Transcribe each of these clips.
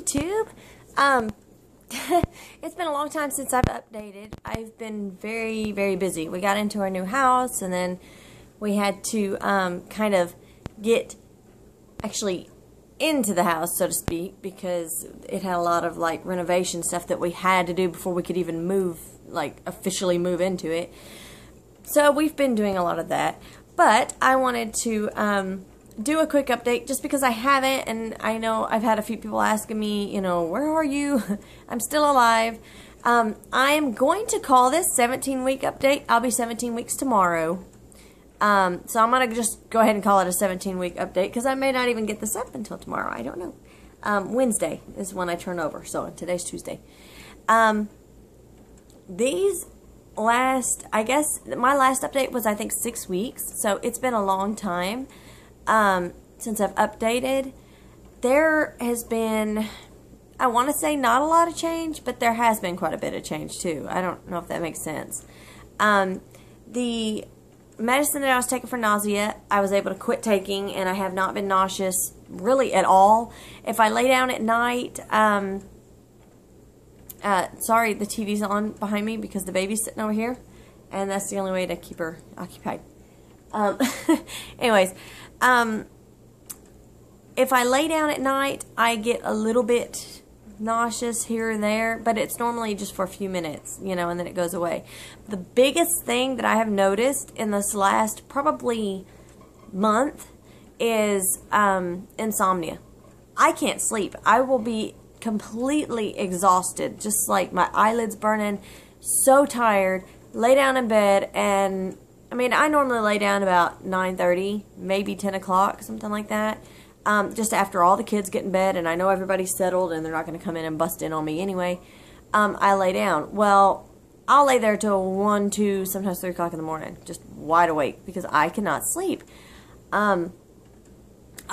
YouTube. It's been a long time since I've updated. I've been very, very busy. We got into our new house, and then we had to kind of get actually into the house, so to speak, because it had a lot of like renovation stuff that we had to do before we could even move, like officially move into it. So we've been doing a lot of that. But I wanted to do a quick update just because I haven't, and I know I've had a few people asking me, you know, where are you? I'm still alive. I am going to call this 17-week update. I'll be 17 weeks tomorrow. So I'm going to just go ahead and call it a 17-week update because I may not even get this up until tomorrow. I don't know. Wednesday is when I turn over. So today's Tuesday. These last, I guess, my last update was I think 6 weeks. So it's been a long time since I've updated. There has been, I want to say not a lot of change, but there has been quite a bit of change too. I don't know if that makes sense. The medicine that I was taking for nausea, I was able to quit taking, and I have not been nauseous really at all. If I lay down at night, sorry, the TV's on behind me because the baby's sitting over here, and that's the only way to keep her occupied. Anyways, if I lay down at night, I get a little bit nauseous here and there, but it's normally just for a few minutes, you know, and then it goes away. The biggest thing that I have noticed in this last probably month is insomnia. I can't sleep. I will be completely exhausted, just like my eyelids burning, so tired, lay down in bed, and I mean, I normally lay down about 9:30, maybe 10 o'clock, something like that. Just after all the kids get in bed and I know everybody's settled and they're not going to come in and bust in on me anyway, I lay down. Well, I'll lay there till 1, 2, sometimes 3 o'clock in the morning, just wide awake because I cannot sleep. I'll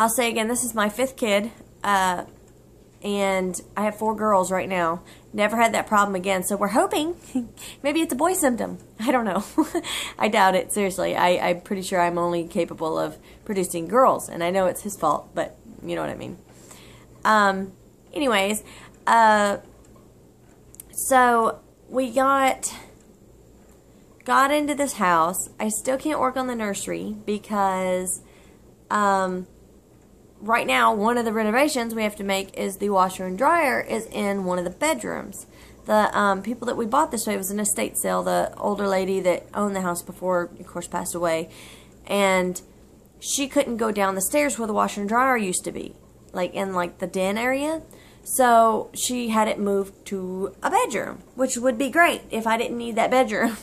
say again, this is my 5th kid, and I have 4 girls right now. Never had that problem again, so we're hoping maybe it's a boy symptom. I don't know. I doubt it, seriously. I'm pretty sure I'm only capable of producing girls, and I know it's his fault, but you know what I mean. Anyways, so we got into this house. I still can't work on the nursery because right now, one of the renovations we have to make is the washer and dryer is in one of the bedrooms. The people that we bought this way, it was an estate sale. The older lady that owned the house before, of course, passed away. And she couldn't go down the stairs where the washer and dryer used to be, like in like the den area. So she had it moved to a bedroom, which would be great if I didn't need that bedroom.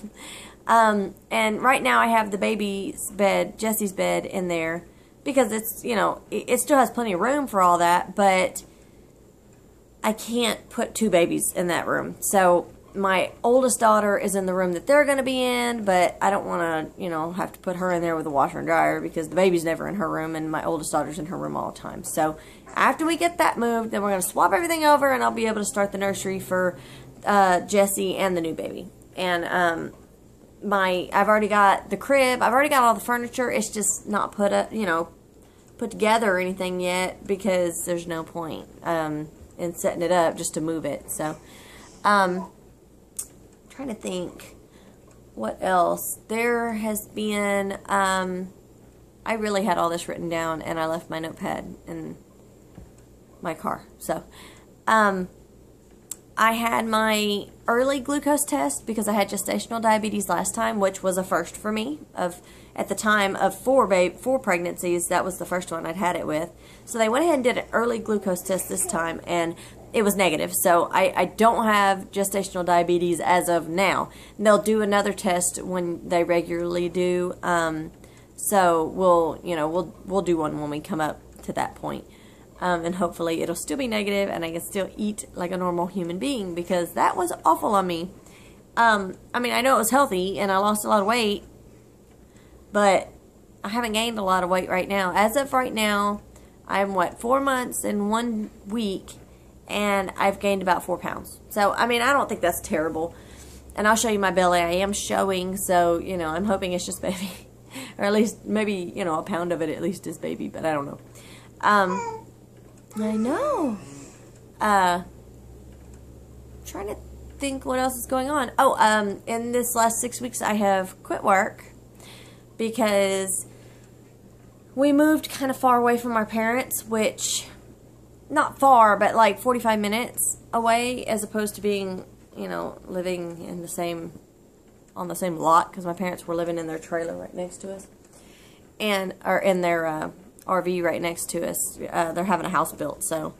And right now I have the baby's bed, Jesse's bed, in there. Because it's, you know, it still has plenty of room for all that, but I can't put 2 babies in that room. So my oldest daughter is in the room that they're going to be in, but I don't want to, you know, have to put her in there with a washer and dryer because the baby's never in her room and my oldest daughter's in her room all the time. So after we get that moved, then we're going to swap everything over and I'll be able to start the nursery for Jesse and the new baby. And I've already got the crib, I've already got all the furniture. It's just not put together or anything yet because there's no point in setting it up just to move it. So trying to think what else there has been. I really had all this written down and I left my notepad in my car. So I had my early glucose test because I had gestational diabetes last time, which was a first for me. At the time of 4 pregnancies, that was the first one I'd had it with. So they went ahead and did an early glucose test this time, and it was negative. So I don't have gestational diabetes as of now. And they'll do another test when they regularly do. So we'll do one when we come up to that point. And hopefully it'll still be negative and I can still eat like a normal human being because that was awful on me. I mean, I know it was healthy and I lost a lot of weight, but I haven't gained a lot of weight right now. As of right now, I'm 4 months and 1 week and I've gained about 4 pounds. So, I mean, I don't think that's terrible. And I'll show you my belly. I am showing, so, you know, I'm hoping it's just baby. Or at least, maybe, you know, a pound of it at least is baby, but I don't know. I know. trying to think what else is going on. Oh, in this last 6 weeks, I have quit work because we moved kind of far away from our parents, which, not far, but like 45 minutes away, as opposed to being, you know, living in the same, on the same lot, because my parents were living in their trailer right next to us, and, or in their RV right next to us. They're having a house built, so.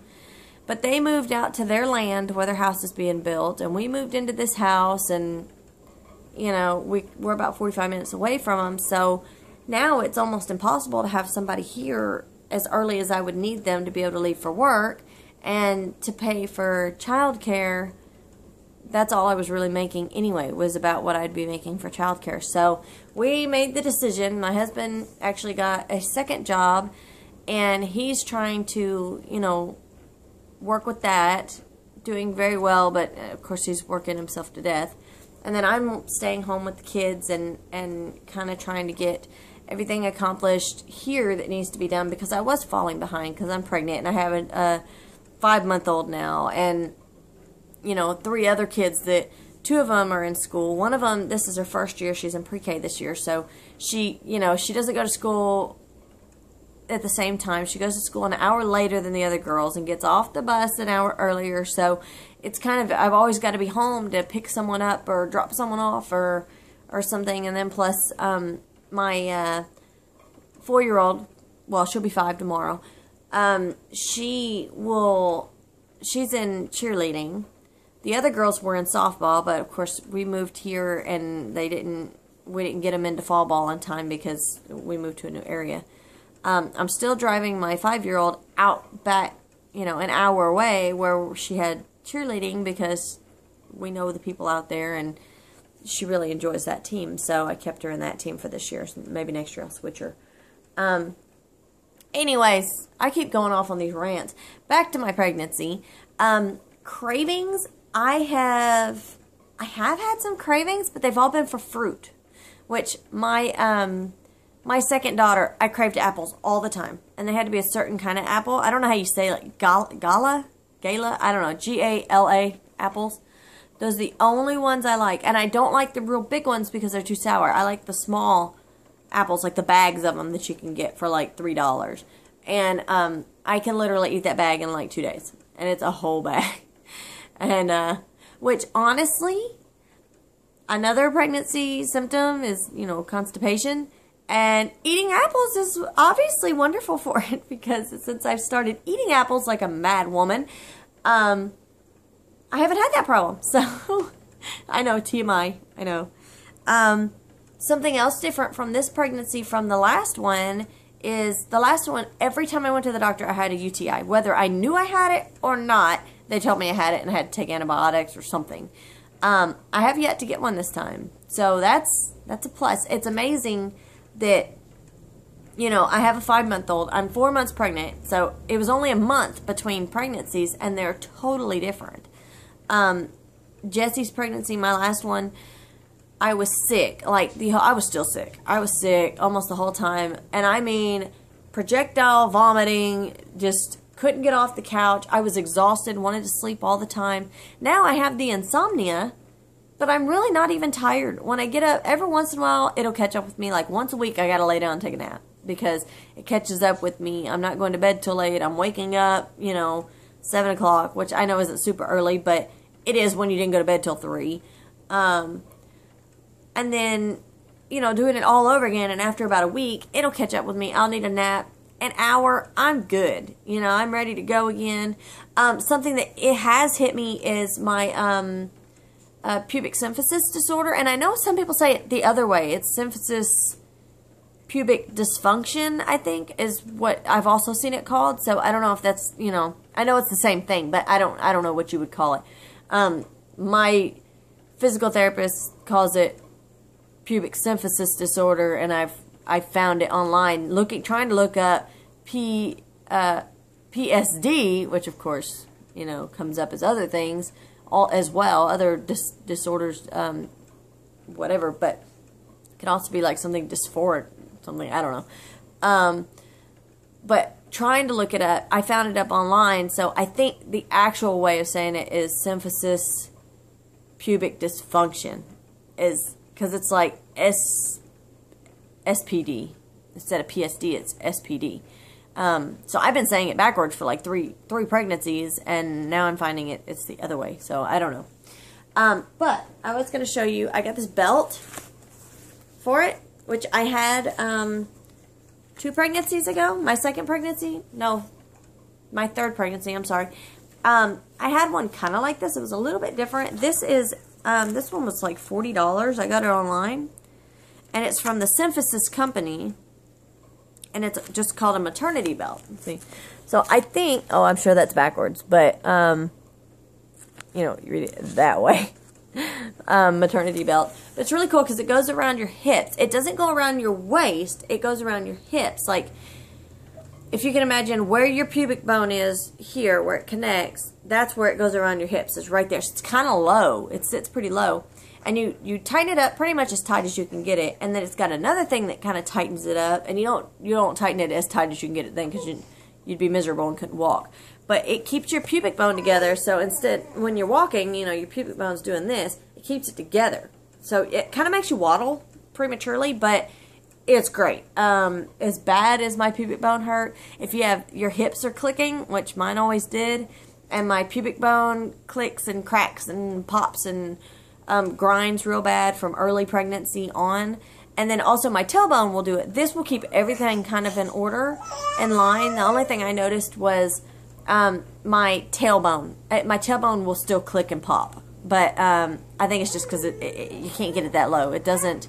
But they moved out to their land where their house is being built, and we moved into this house, and, you know, we're about 45 minutes away from them, so now it's almost impossible to have somebody here as early as I would need them to be able to leave for work, and to pay for childcare. That's all I was really making anyway, was about what I'd be making for childcare. So we made the decision. My husband actually got a second job, and he's trying to, you know, work with that, doing very well, but of course he's working himself to death. And then I'm staying home with the kids and kind of trying to get everything accomplished here that needs to be done, because I was falling behind because I'm pregnant and I have a 5-month-old now, and, you know, 3 other kids that 2 of them are in school. One of them, this is her first year. She's in pre-K this year, so she, you know, she doesn't go to school at the same time. She goes to school an hour later than the other girls and gets off the bus an hour earlier. So it's kind of, I've always got to be home to pick someone up or drop someone off or something. And then plus my 4-year-old, well, she'll be 5 tomorrow. She's in cheerleading. The other girls were in softball, but of course we moved here and we didn't get them into fall ball in time because we moved to a new area. I'm still driving my 5-year-old out back, you know, an hour away where she had cheerleading, because we know the people out there and she really enjoys that team. So I kept her in that team for this year. So maybe next year I'll switch her. Anyways, I keep going off on these rants. Back to my pregnancy. Cravings. I have had some cravings, but they've all been for fruit, which my second daughter, I craved apples all the time. And they had to be a certain kind of apple. I don't know how you say, like, Gala? I don't know, G-A-L-A apples. Those are the only ones I like. And I don't like the real big ones because they're too sour. I like the small apples, like the bags of them that you can get for like $3. And I can literally eat that bag in like 2 days. And it's a whole bag. And, which honestly, another pregnancy symptom is, you know, constipation. And eating apples is obviously wonderful for it, because since I've started eating apples like a mad woman, I haven't had that problem. So, I know, TMI, I know. Something else different from this pregnancy from the last one is, the last one, every time I went to the doctor, I had a UTI. Whether I knew I had it or not, they told me I had it and I had to take antibiotics or something. I have yet to get one this time. So that's a plus. It's amazing that, you know, I have a 5-month-old. I'm 4 months pregnant, so it was only a month between pregnancies, and they're totally different. Jesse's pregnancy, my last one, I was sick. I was still sick. I was sick almost the whole time, and I mean, projectile vomiting, just couldn't get off the couch. I was exhausted, wanted to sleep all the time. Now I have the insomnia, but I'm really not even tired. When I get up, every once in a while, it'll catch up with me. Like once a week, I gotta lay down and take a nap, because it catches up with me. I'm not going to bed till late. I'm waking up, you know, 7 o'clock, which I know isn't super early, but it is when you didn't go to bed till 3. And then, you know, doing it all over again, and after about a week, it'll catch up with me. I'll need a nap. An hour, I'm good. You know, I'm ready to go again. Something that it has hit me is my, pubic symphysis disorder, and I know some people say it the other way. It's symphysis pubic dysfunction, I think, is what I've also seen it called. So I don't know if that's, you know, I know it's the same thing, but I don't know what you would call it. My physical therapist calls it pubic symphysis disorder, and I found it online trying to look up PSD, which of course, you know, comes up as other things as well, other disorders, whatever, but it could also be like something dysphoric, something, I don't know. But trying to look it up. I found it up online, so I think the actual way of saying it is symphysis pubic dysfunction, is because it's like SPD instead of PSD. It's SPD. So I've been saying it backwards for like three pregnancies, and now I'm finding it's the other way. So I don't know. But I was going to show you. I got this belt for it, which I had 2 pregnancies ago. My second pregnancy, no, my third pregnancy. I'm sorry. I had one kind of like this. It was a little bit different. This one was like $40. I got it online, and it's from the Symphysis company. And it's just called a maternity belt. Let's see. So I think, oh, I'm sure that's backwards, but, you know, you read it that way. Maternity belt. But it's really cool because it goes around your hips. It doesn't go around your waist. It goes around your hips. Like, if you can imagine where your pubic bone is here, where it connects, that's where it goes around your hips. It's right there. So it's kind of low. It sits pretty low. And you tighten it up pretty much as tight as you can get it, and then it's got another thing that kind of tightens it up. And you don't tighten it as tight as you can get it then, because you'd be miserable and couldn't walk. But it keeps your pubic bone together. So instead, when you're walking, you know, your pubic bone's doing this. It keeps it together. So it kind of makes you waddle prematurely, but it's great. As bad as my pubic bone hurt, if you have your hips are clicking, which mine always did, and my pubic bone clicks and cracks and pops and grinds real bad from early pregnancy on. And then also my tailbone will do it. This will keep everything kind of in order, in line. The only thing I noticed was my tailbone. My tailbone will still click and pop. But I think it's just because you can't get it that low. It doesn't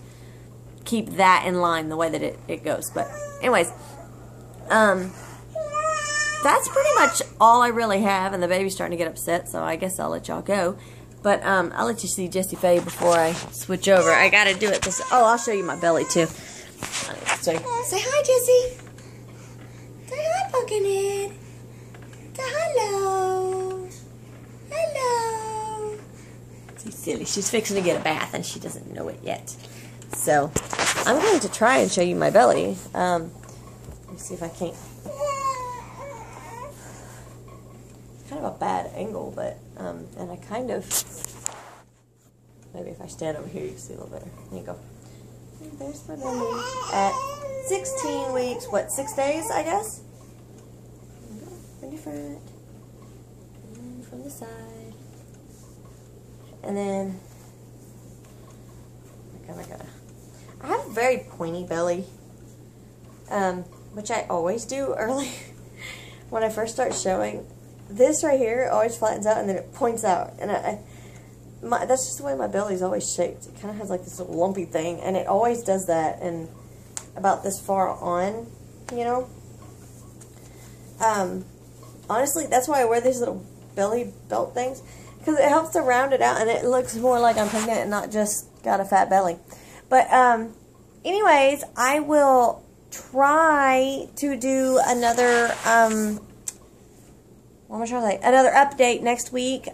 keep that in line the way that it goes. But anyways, that's pretty much all I really have. And the baby's starting to get upset, so I guess I'll let y'all go. But I'll let you see Jessie Faye before I switch over. I gotta do it this. Oh, I'll show you my belly too. Say hi, Jessie. Say hi, Pumpkinhead. Say hello. Hello. She's silly. She's fixing to get a bath and she doesn't know it yet. So I'm going to try and show you my belly. Let me see if I can't. Kind of a bad angle, but and I kind of, maybe if I stand over here you can see a little better. There you go. And there's my belly at 16 weeks. What, 6 days, I guess? From the front, and from the side, and then I have a very pointy belly, which I always do early when I first start showing. This right here always flattens out and then it points out, and that's just the way my belly's always shaped. It kind of has like this little lumpy thing, and it always does that, and about this far on, you know. Honestly, that's why I wear these little belly belt things, because it helps to round it out, and it looks more like I'm pregnant and not just got a fat belly. But anyways, I will try to do another what am I trying to say? Another update next week,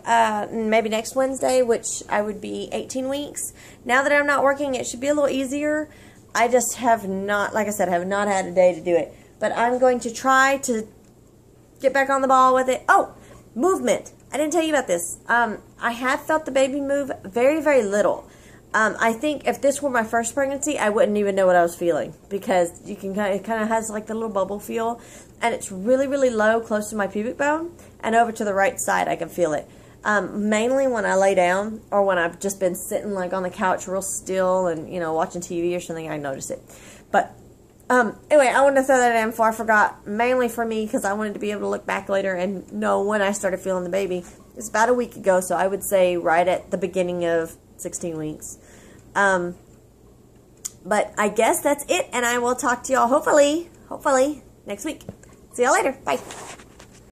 maybe next Wednesday, which I would be 18 weeks. Now that I'm not working, it should be a little easier. I just have not, like I said, have not had a day to do it. But I'm going to try to get back on the ball with it. Oh, movement. I didn't tell you about this. I have felt the baby move very, very little. I think if this were my first pregnancy, I wouldn't even know what I was feeling, because you can it kind of has like the little bubble feel, and it's really, really low, close to my pubic bone, and over to the right side, I can feel it. Mainly when I lay down, or when I've just been sitting like on the couch real still and, you know, watching TV or something, I notice it. But anyway, I wanted to throw that in before I forgot, mainly for me, because I wanted to be able to look back later and know when I started feeling the baby. It's about a week ago, so I would say right at the beginning of 16 weeks. But I guess that's it, and I will talk to y'all hopefully next week. See y'all later. Bye.